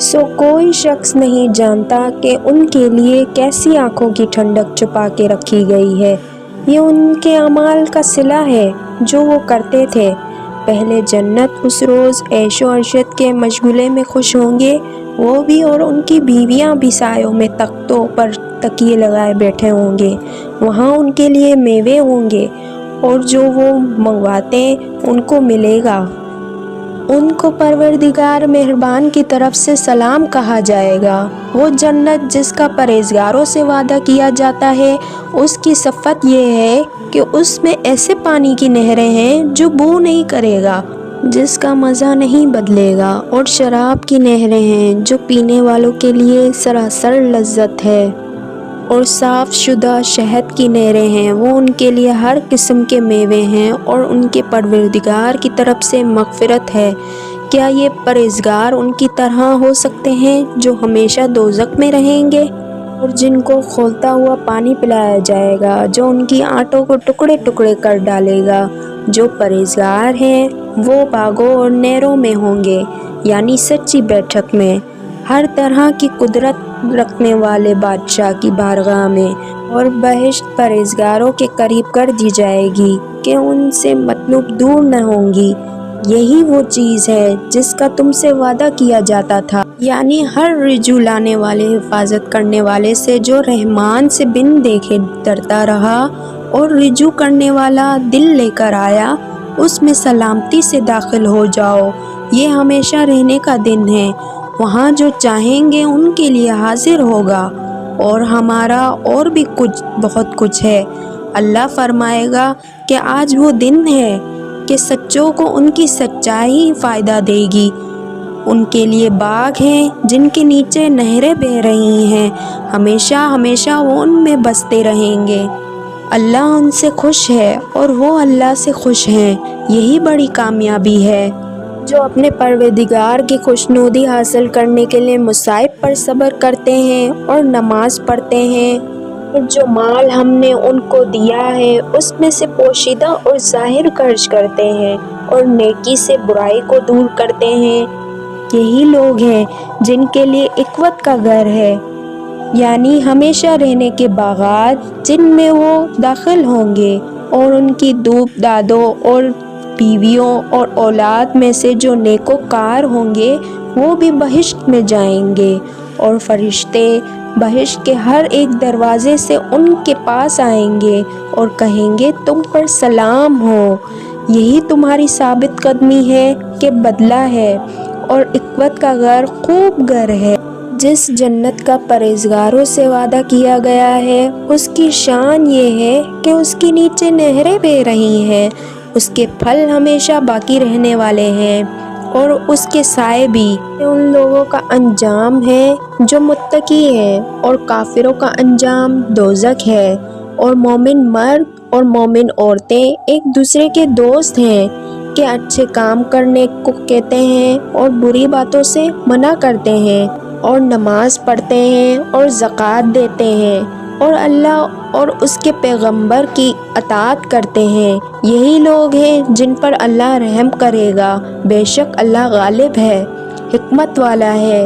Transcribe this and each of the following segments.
سو کوئی شخص نہیں جانتا کہ ان کے لیے کیسی آنکھوں کی ٹھنڈک چھپا کے رکھی گئی ہے۔ یہ ان کے اعمال کا صلہ ہے جو وہ کرتے تھے پہلے۔ جنت اس روز عیش و عشرت کے مشغلے میں خوش ہوں گے، وہ بھی اور ان کی بیویاں بھی سایوں میں تختوں پر تکیے لگائے بیٹھے ہوں گے۔ وہاں ان کے لیے میوے ہوں گے اور جو وہ منگواتے ان کو ملے گا۔ ان کو پروردگار مہربان کی طرف سے سلام کہا جائے گا۔ وہ جنت جس کا پرہیزگاروں سے وعدہ کیا جاتا ہے، اس کی صفت یہ ہے کہ اس میں ایسے پانی کی نہریں ہیں جو بو نہیں کرے گا، جس کا مزہ نہیں بدلے گا، اور شراب کی نہریں ہیں جو پینے والوں کے لیے سراسر لذت ہے، اور صاف شدہ شہد کی نہریں ہیں۔ وہ ان کے لیے ہر قسم کے میوے ہیں اور ان کے پروردگار کی طرف سے مغفرت ہے۔ کیا یہ پرہیزگار ان کی طرح ہو سکتے ہیں جو ہمیشہ دوزخ میں رہیں گے، اور جن کو کھولتا ہوا پانی پلایا جائے گا جو ان کی آنتوں کو ٹکڑے ٹکڑے کر ڈالے گا؟ جو پرہیزگار ہیں وہ باغوں اور نہروں میں ہوں گے، یعنی سچی بیٹھک میں، ہر طرح کی قدرت رکھنے والے بادشاہ کی بارگاہ میں، اور بہشت پرہیزگاروں کے قریب کر دی جائے گی کہ ان سے مطلوب دور نہ ہوں گی۔ یہی وہ چیز ہے جس کا تم سے وعدہ کیا جاتا تھا، یعنی ہر رجوع لانے والے حفاظت کرنے والے سے جو رحمان سے بن دیکھے ڈرتا رہا اور رجوع کرنے والا دل لے کر آیا، اس میں سلامتی سے داخل ہو جاؤ۔ یہ ہمیشہ رہنے کا دن ہے، وہاں جو چاہیں گے ان کے لیے حاضر ہوگا، اور ہمارا اور بھی بہت کچھ ہے۔ اللہ فرمائے گا کہ آج وہ دن ہے کہ سچوں کو ان کی سچائی فائدہ دے گی۔ ان کے لیے باغ ہیں جن کے نیچے نہریں بہہ رہی ہیں، ہمیشہ ہمیشہ وہ ان میں بستے رہیں گے۔ اللہ ان سے خوش ہے اور وہ اللہ سے خوش ہیں۔ یہی بڑی کامیابی ہے۔ جو اپنے پروردگار کی خوشنودی حاصل کرنے کے لیے مصائب پر صبر کرتے ہیں اور نماز پڑھتے ہیں، اور جو مال ہم نے ان کو دیا ہے اس میں سے پوشیدہ اور ظاہر خرچ کرتے ہیں، اور نیکی سے برائی کو دور کرتے ہیں، یہی لوگ ہیں جن کے لیے اقوت کا گھر ہے، یعنی ہمیشہ رہنے کے باغات جن میں وہ داخل ہوں گے، اور ان کی دوپ دادوں اور بیویوں اور اولاد میں سے جو نیکوکار ہوں گے وہ بھی بہشت میں جائیں گے، اور فرشتے بہشت کے ہر ایک دروازے سے ان کے پاس آئیں گے اور کہیں گے تم پر سلام ہو۔ یہی تمہاری ثابت قدمی ہے کہ بدلہ ہے، اور اقوت کا گھر خوب گھر ہے۔ جس جنت کا پرہیزگاروں سے وعدہ کیا گیا ہے اس کی شان یہ ہے کہ اس کے نیچے نہریں بہہ رہی ہیں، اس کے پھل ہمیشہ باقی رہنے والے ہیں، اور اس کے سائے بھی۔ ان لوگوں کا انجام ہے جو متقی ہیں، اور کافروں کا انجام دوزخ ہے۔ اور مومن مرد اور مومن عورتیں ایک دوسرے کے دوست ہیں کہ اچھے کام کرنے کو کہتے ہیں اور بری باتوں سے منع کرتے ہیں، اور نماز پڑھتے ہیں اور زکوٰۃ دیتے ہیں، اور اللہ اور اس کے پیغمبر کی اطاعت کرتے ہیں۔ یہی لوگ ہیں جن پر اللہ رحم کرے گا۔ بے شک اللہ غالب ہے، حکمت والا ہے۔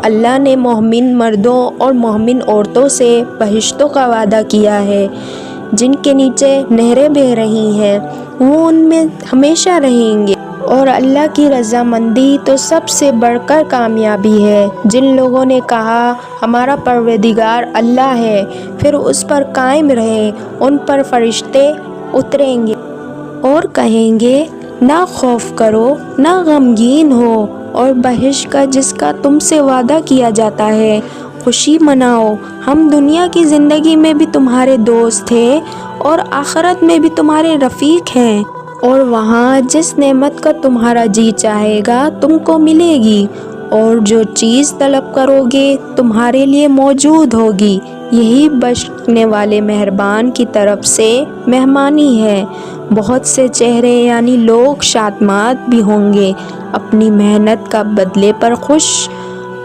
اللہ نے مومن مردوں اور مومن عورتوں سے بہشتوں کا وعدہ کیا ہے جن کے نیچے نہریں بہہ رہی ہیں، وہ ان میں ہمیشہ رہیں گے، اور اللہ کی رضامندی تو سب سے بڑھ کر کامیابی ہے۔ جن لوگوں نے کہا ہمارا پروردگار اللہ ہے، پھر اس پر قائم رہے، ان پر فرشتے اتریں گے اور کہیں گے نہ خوف کرو نہ غمگین ہو، اور بہشت کا جس کا تم سے وعدہ کیا جاتا ہے خوشی مناؤ۔ ہم دنیا کی زندگی میں بھی تمہارے دوست تھے اور آخرت میں بھی تمہارے رفیق ہیں، اور وہاں جس نعمت کا تمہارا جی چاہے گا تم کو ملے گی، اور جو چیز طلب کرو گے تمہارے لیے موجود ہوگی۔ یہی بخشنے والے مہربان کی طرف سے مہمانی ہے۔ بہت سے چہرے یعنی لوگ شادماد بھی ہوں گے، اپنی محنت کا بدلے پر خوش۔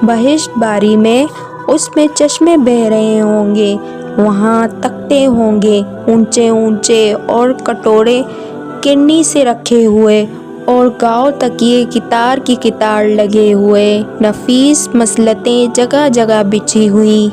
بہشت باری میں اس میں چشمے بہہ رہے ہوں گے، وہاں تختے ہوں گے اونچے اونچے اور کٹورے کرنی سے رکھے ہوئے، اور گاؤں تک یہ کتار کی کتار لگے ہوئے نفیس مسلطیں جگہ جگہ بچھی ہوئی